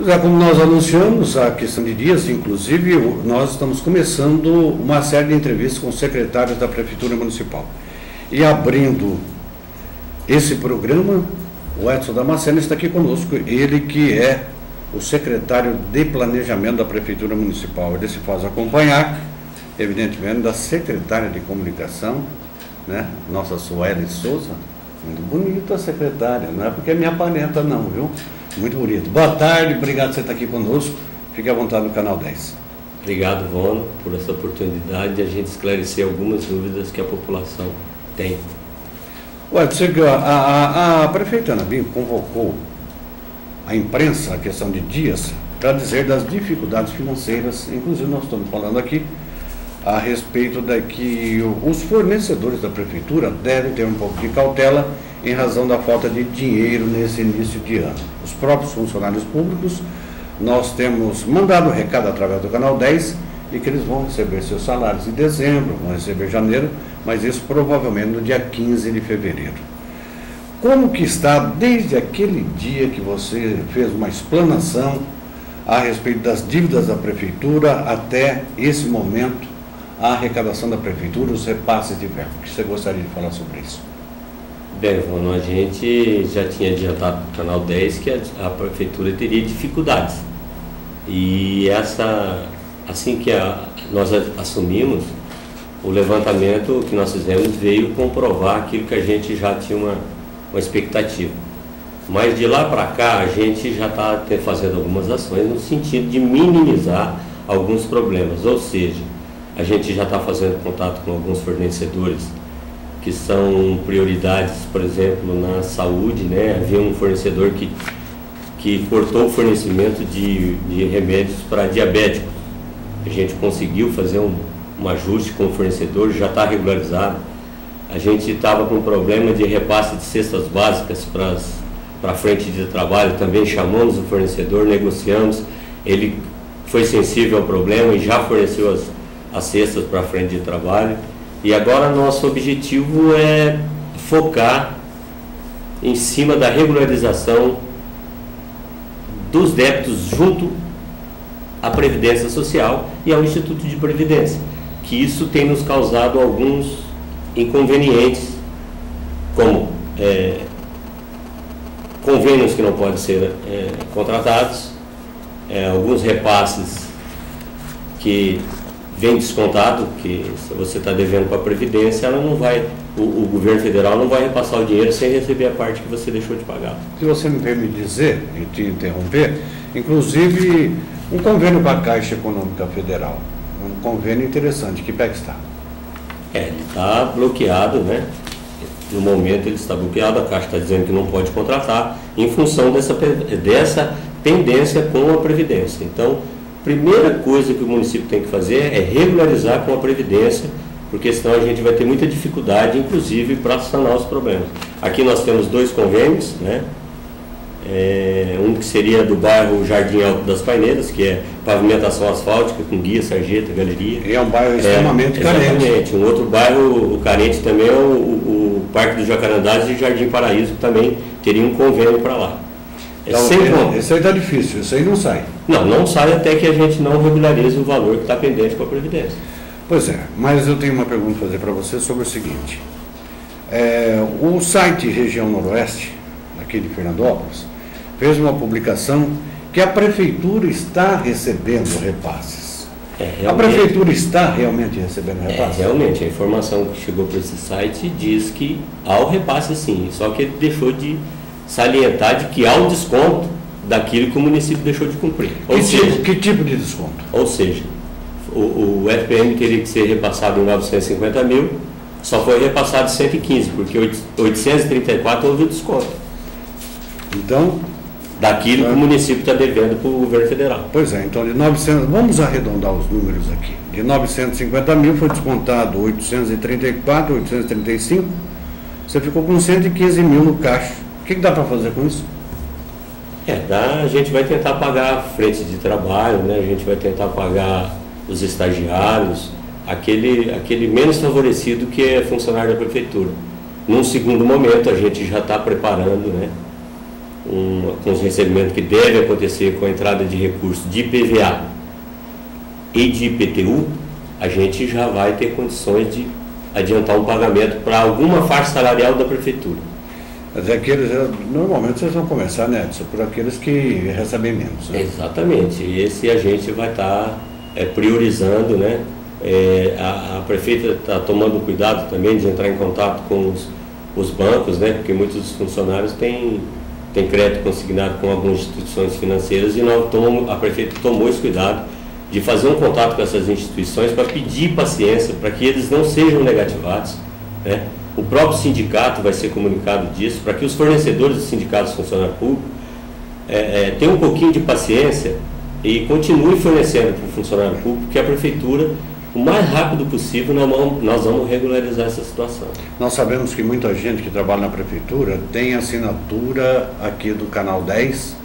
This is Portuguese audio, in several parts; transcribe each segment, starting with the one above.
Pois é, como nós anunciamos a questão de dias, inclusive, nós estamos começando uma série de entrevistas com secretários da Prefeitura Municipal. E abrindo esse programa, o Edson Damasceno está aqui conosco, ele que é o secretário de Planejamento da Prefeitura Municipal. Ele se faz acompanhar, evidentemente, da secretária de Comunicação, né? Nossa Sueli Souza. Muito bonita a secretária, não é porque me aparenta não, viu? Muito bonito. Boa tarde, obrigado por você estar aqui conosco. Fique à vontade no Canal 10. Obrigado, Vono, por essa oportunidade de a gente esclarecer algumas dúvidas que a população tem. Ué, a prefeita Ana Bim convocou a imprensa, a questão de dias, para dizer das dificuldades financeiras. Inclusive, nós estamos falando aqui a respeito de que os fornecedores da prefeitura devem ter um pouco de cautela em razão da falta de dinheiro nesse início de ano. Os próprios funcionários públicos, nós temos mandado um recado através do Canal 10 de que eles vão receber seus salários em dezembro, vão receber em janeiro, mas isso provavelmente no dia 15 de fevereiro. Como que está desde aquele dia que você fez uma explanação a respeito das dívidas da prefeitura até esse momento, a arrecadação da prefeitura, os repasses de verba? O que você gostaria de falar sobre isso? Bem, Vono, a gente já tinha adiantado para o Canal 10 que a prefeitura teria dificuldades. E assim que nós assumimos, o levantamento que nós fizemos veio comprovar aquilo que a gente já tinha uma expectativa. Mas de lá para cá, a gente já está fazendo algumas ações no sentido de minimizar alguns problemas. Ou seja, a gente já está fazendo contato com alguns fornecedores que são prioridades, por exemplo, na saúde, né? Havia um fornecedor que cortou o fornecimento de remédios para diabéticos. A gente conseguiu fazer um ajuste com o fornecedor, já está regularizado. A gente estava com um problema de repasse de cestas básicas para a frente de trabalho, também chamamos o fornecedor, negociamos, ele foi sensível ao problema e já forneceu as cestas para a frente de trabalho. E agora nosso objetivo é focar em cima da regularização dos débitos junto à Previdência Social e ao Instituto de Previdência, que isso tem nos causado alguns inconvenientes, como convênios que não podem ser contratados, alguns repasses que vem descontado, que se você está devendo para a Previdência, ela não vai, o governo federal não vai repassar o dinheiro sem receber a parte que você deixou de pagar. Se você me me dizer, e te interromper, inclusive um convênio com a Caixa Econômica Federal, um convênio interessante, que pé que está? Ele está bloqueado, né? No momento ele está bloqueado, a Caixa está dizendo que não pode contratar, em função dessa pendência com a Previdência. Então, primeira coisa que o município tem que fazer é regularizar com a Previdência, porque senão a gente vai ter muita dificuldade, inclusive, para sanar os problemas. Aqui nós temos 2 convênios, né? Um que seria do bairro Jardim Alto das Paineiras, que é pavimentação asfáltica com guia, sarjeta, galeria. E é um bairro extremamente carente. Exatamente. Um outro bairro carente também é o Parque dos Jacarandás e Jardim Paraíso, que também teria um convênio para lá. Então, esse aí está difícil, esse aí não sai. Não sai até que a gente não regularize o valor que está pendente com a Previdência. Pois é, mas eu tenho uma pergunta a fazer para você sobre o seguinte. O site Região Noroeste, aqui de Fernandópolis, fez uma publicação que a Prefeitura está recebendo repasses. A Prefeitura está realmente recebendo repasses? Realmente, a informação que chegou para esse site diz que há o repasse sim, só que ele deixou de salientar de que há um desconto daquilo que o município deixou de cumprir. Que tipo de desconto? Ou seja, o FPM teria que ser repassado em 950 mil, só foi repassado 115, porque 834 houve desconto. Então, daquilo que o município está devendo para o governo federal. Pois é, então de 900, vamos arredondar os números aqui. De 950 mil foi descontado 834, 835, você ficou com 115 mil no caixa. O que dá para fazer com isso? A gente vai tentar pagar a frente de trabalho, né? A gente vai tentar pagar os estagiários, aquele menos favorecido que é funcionário da prefeitura. Num segundo momento, a gente já está preparando, né, com os recebimentos que devem acontecer com a entrada de recursos de IPVA e de IPTU, a gente já vai ter condições de adiantar um pagamento para alguma faixa salarial da prefeitura. Mas normalmente vocês vão começar, né, Edson, por aqueles que recebem menos, né? Exatamente, esse a gente vai estar priorizando, né? A prefeita está tomando cuidado também de entrar em contato com os bancos, né? Porque muitos dos funcionários têm crédito consignado com algumas instituições financeiras e a prefeita tomou esse cuidado de fazer um contato com essas instituições para pedir paciência, para que eles não sejam negativados, né? O próprio sindicato vai ser comunicado disso, para que os fornecedores dos sindicatos funcionários públicos tenham um pouquinho de paciência e continuem fornecendo para o funcionário público, que a prefeitura, o mais rápido possível, nós vamos regularizar essa situação. Nós sabemos que muita gente que trabalha na prefeitura tem assinatura aqui do Canal 10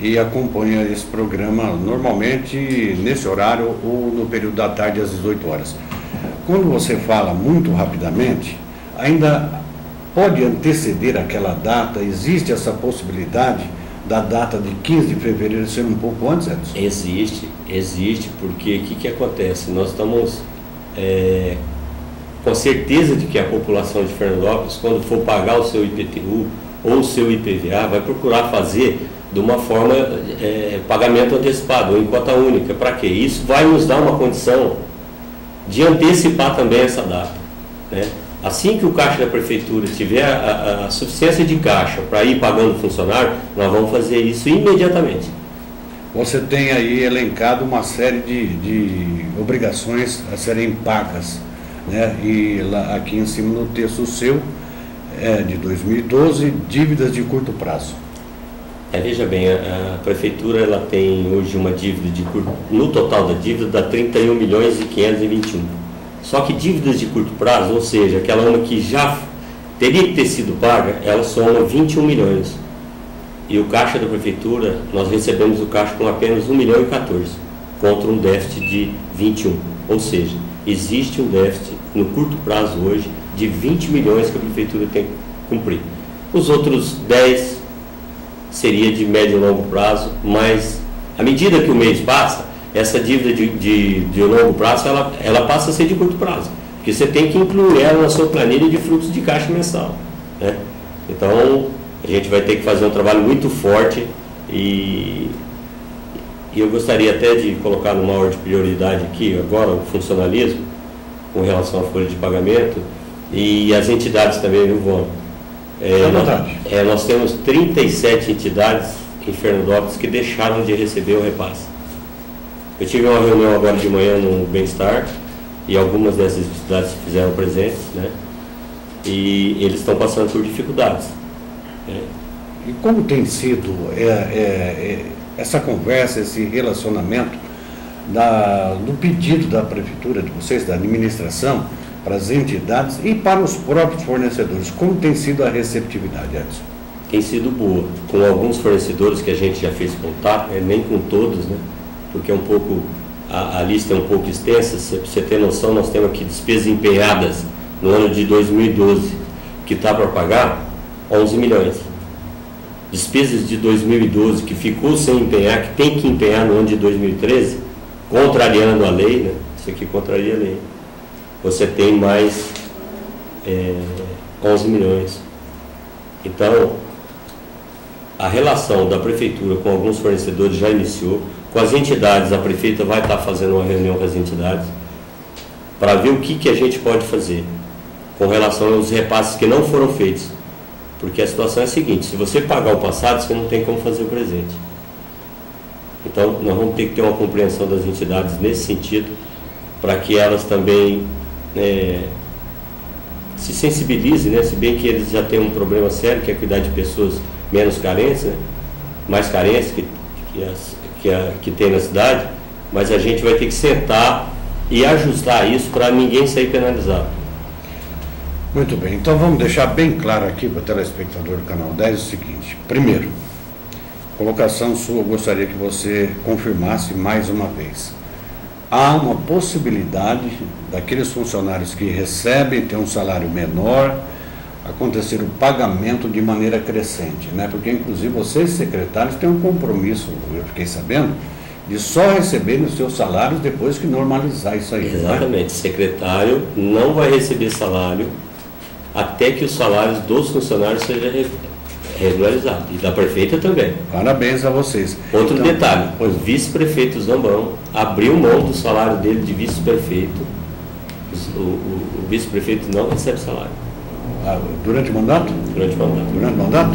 e acompanha esse programa normalmente nesse horário ou no período da tarde às 18 horas. Quando você fala muito rapidamente, ainda pode anteceder aquela data? Existe essa possibilidade da data de 15 de fevereiro ser um pouco antes, Edson? Existe, porque o que acontece? Nós estamos com certeza de que a população de Fernandópolis, quando for pagar o seu IPTU ou o seu IPVA, vai procurar fazer de uma forma pagamento antecipado ou em cota única. Para quê? Isso vai nos dar uma condição de antecipar também essa data, né? Assim que o caixa da prefeitura tiver a suficiência de caixa para ir pagando o funcionário, nós vamos fazer isso imediatamente. Você tem aí elencado uma série de obrigações a serem pagas, né? E lá, aqui em cima no texto seu, de 2012, dívidas de curto prazo. Veja bem, a prefeitura ela tem hoje uma dívida no total da dívida dá 31 milhões e 521. Só que dívidas de curto prazo, ou seja, aquela uma que já teria que ter sido paga, ela soma 21 milhões. E o caixa da prefeitura, nós recebemos o caixa com apenas 1 milhão e 14, contra um déficit de 21. Ou seja, existe um déficit no curto prazo hoje de 20 milhões que a prefeitura tem que cumprir. Os outros 10 seria de médio e longo prazo, mas à medida que o mês passa, essa dívida de longo prazo, ela passa a ser de curto prazo, porque você tem que incluir ela na sua planilha de fluxo de caixa mensal, né? Então, a gente vai ter que fazer um trabalho muito forte e eu gostaria até de colocar numa ordem de prioridade aqui, agora, o funcionalismo, com relação à folha de pagamento, e as entidades também, viu, Vão? Nós temos 37 entidades em Fernandópolis que deixaram de receber o repasse. Eu tive uma reunião agora de manhã no Bem-Estar e algumas dessas entidades se fizeram presentes, né? E eles estão passando por dificuldades, né? E como tem sido essa conversa, esse relacionamento do pedido da prefeitura de vocês, da administração, para as entidades e para os próprios fornecedores? Como tem sido a receptividade, Edson? Tem sido boa. Com alguns fornecedores que a gente já fez contato, nem com todos, né? Porque a lista é um pouco extensa. Para você ter noção, nós temos aqui despesas empenhadas no ano de 2012, que está para pagar 11 milhões. Despesas de 2012 que ficou sem empenhar, que tem que empenhar no ano de 2013, contrariando a lei, né? Isso aqui contraria a lei. Você tem mais 11 milhões. Então, a relação da prefeitura com alguns fornecedores já iniciou. Com as entidades, a prefeita vai estar fazendo uma reunião com as entidades para ver o que a gente pode fazer com relação aos repasses que não foram feitos. Porque a situação é a seguinte: se você pagar o passado, você não tem como fazer o presente. Então, nós vamos ter que ter uma compreensão das entidades nesse sentido, para que elas também se sensibilizem, né? Se bem que eles já têm um problema sério, que é cuidar de pessoas menos carentes, né? Mais carentes que tem na cidade, mas a gente vai ter que sentar e ajustar isso para ninguém sair penalizado. Muito bem, então vamos deixar bem claro aqui para o telespectador do Canal 10 o seguinte: primeiro, colocação sua, eu gostaria que você confirmasse mais uma vez. Há uma possibilidade daqueles funcionários que recebem, têm um salário menor, acontecer o pagamento de maneira crescente, né? Porque inclusive vocês secretários têm um compromisso, eu fiquei sabendo, de só receberem os seus salários depois que normalizar isso aí. Exatamente, né? O secretário não vai receber salário até que os salários dos funcionários sejam regularizados, e da prefeita também. Parabéns a vocês. Outro Então, detalhe, o vice-prefeito Zambão abriu mão do salário dele de vice-prefeito, o vice-prefeito não recebe salário. Durante o mandato? Durante o mandato. Durante o mandato?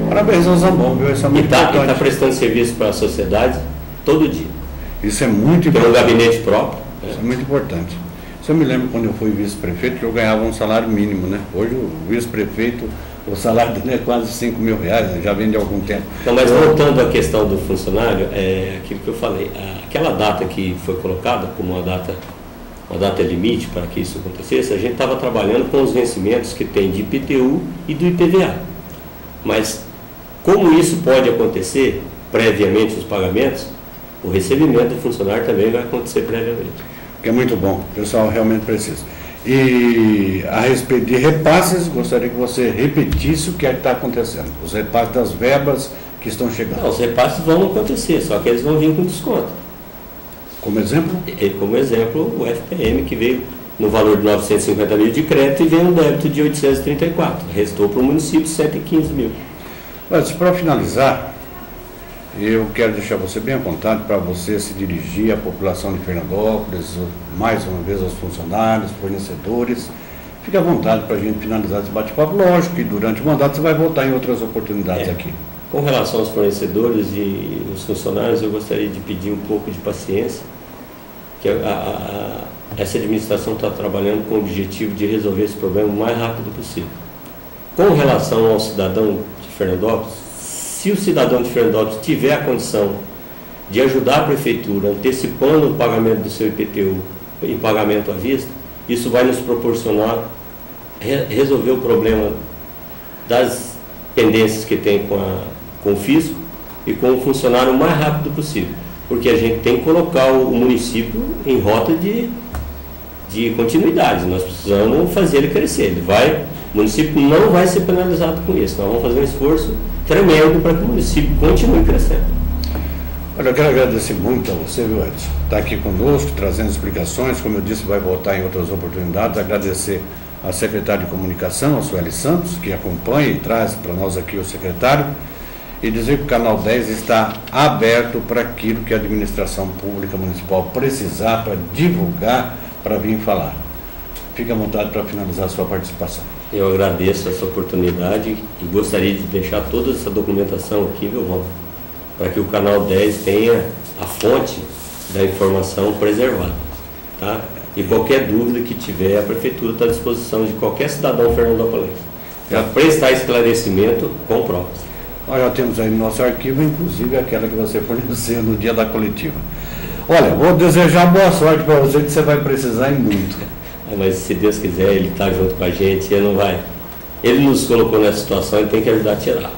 Parabéns ao Zambão, viu? Isso é muito importante. E está prestando serviço para a sociedade todo dia. Isso é muito Tem um importante. gabinete próprio. Isso é muito importante. Isso eu me lembro quando eu fui vice-prefeito, que eu ganhava um salário mínimo, né? Hoje o vice-prefeito, o salário dele é quase 5 mil reais, né? Já vem de algum tempo. Então, mas voltando à questão do funcionário, é aquilo que eu falei. Aquela data que foi colocada como uma data limite para que isso acontecesse, a gente estava trabalhando com os vencimentos que tem de IPTU e do IPVA. Mas como isso pode acontecer previamente os pagamentos, o recebimento do funcionário também vai acontecer previamente. Que é muito bom, o pessoal realmente precisa. E a respeito de repasses, gostaria que você repetisse o que está acontecendo. Os repasses das verbas que estão chegando. Não, os repasses vão acontecer, só que eles vão vir com desconto. Como exemplo? Como exemplo, o FPM, que veio no valor de 950 mil de crédito e veio um débito de 834. Restou para o município 115 mil. Mas, para finalizar, eu quero deixar você bem à vontade para você se dirigir à população de Fernandópolis, mais uma vez aos funcionários, fornecedores. Fique à vontade para a gente finalizar esse bate-papo. Lógico que durante o mandato você vai voltar em outras oportunidades aqui. Com relação aos fornecedores e os funcionários, eu gostaria de pedir um pouco de paciência, que essa administração está trabalhando com o objetivo de resolver esse problema o mais rápido possível. Com relação ao cidadão de Fernandópolis, se o cidadão de Fernandópolis tiver a condição de ajudar a prefeitura antecipando o pagamento do seu IPTU em pagamento à vista, isso vai nos proporcionar resolver o problema das pendências que tem com o fisco e com o funcionário o mais rápido possível, porque a gente tem que colocar o município em rota de continuidade. Nós precisamos fazer ele crescer. O município não vai ser penalizado com isso. Nós vamos fazer um esforço tremendo para que o município continue crescendo. Olha, eu quero agradecer muito a você, viu, Edson? Está aqui conosco, trazendo explicações, como eu disse, vai voltar em outras oportunidades. Agradecer a secretária de Comunicação, a Sueli Santos, que acompanha e traz para nós aqui o secretário, e dizer que o Canal 10 está aberto para aquilo que a administração pública municipal precisar, para divulgar, para vir falar. Fique à vontade para finalizar a sua participação. Eu agradeço essa oportunidade e gostaria de deixar toda essa documentação aqui, viu, Ron? Para que o Canal 10 tenha a fonte da informação preservada, tá? E qualquer dúvida que tiver, a Prefeitura está à disposição de qualquer cidadão fernandopolense para prestar esclarecimento com provas. Nós já temos aí no nosso arquivo, inclusive aquela que você forneceu no dia da coletiva. Olha, vou desejar boa sorte para você, que você vai precisar e muito. Mas se Deus quiser, Ele está junto com a gente, Ele não vai. Ele nos colocou nessa situação, Ele tem que ajudar a tirar.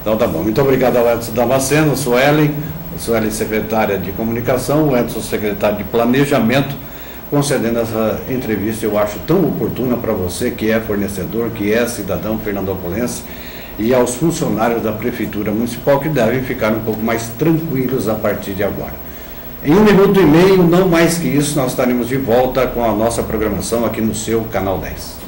Então tá bom. Muito obrigado ao Edson Damasceno, Sueli secretária de Comunicação, o Edson secretário de Planejamento, concedendo essa entrevista, eu acho tão oportuna para você que é fornecedor, que é cidadão fernandopolense, e aos funcionários da Prefeitura Municipal, que devem ficar um pouco mais tranquilos a partir de agora. Em 1 minuto e meio, não mais que isso, nós estaremos de volta com a nossa programação aqui no seu Canal 10.